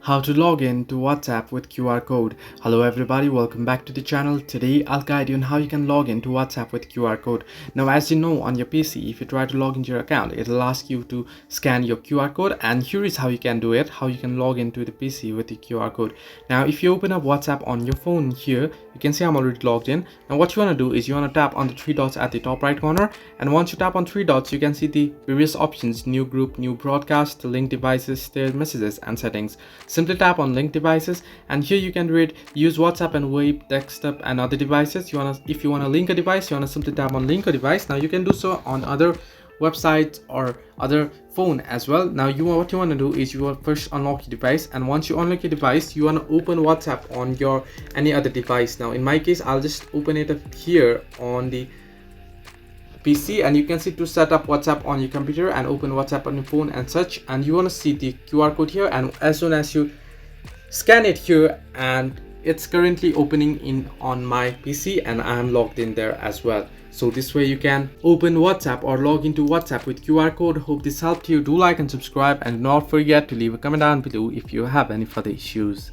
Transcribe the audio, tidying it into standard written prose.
How to log in to WhatsApp with QR code. Hello everybody, welcome back to the channel. Today I'll guide you on how you can log in to WhatsApp with QR code. Now as you know, on your PC, if you try to log into your account, it'll ask you to scan your QR code, and here is how you can do it, how you can log into the PC with the QR code. Now if you open up WhatsApp on your phone here, you can see I'm already logged in. Now what you want to do is you want to tap on the three dots at the top right corner, and once you tap on three dots, you can see the various options: new group, new broadcast, link devices, shared messages, and settings. Simply tap on link devices, and here you can read use WhatsApp and web, desktop, and other devices. If you want to link a device, you want to simply tap on link a device. Now you can do so on other websites or other phone as well. Now what you want to do is you will first unlock your device, and once you unlock your device, you want to open WhatsApp on your any other device. Now in my case, I'll just open it up here on the PC, and you can see to set up WhatsApp on your computer and open WhatsApp on your phone and such. And you want to see the QR code here, and as soon as you scan it here, and it's currently opening in on my PC, and I am logged in there as well. So this way you can open WhatsApp or log into WhatsApp with QR code. Hope this helped you. Do like and subscribe, and do not forget to leave a comment down below if you have any further issues.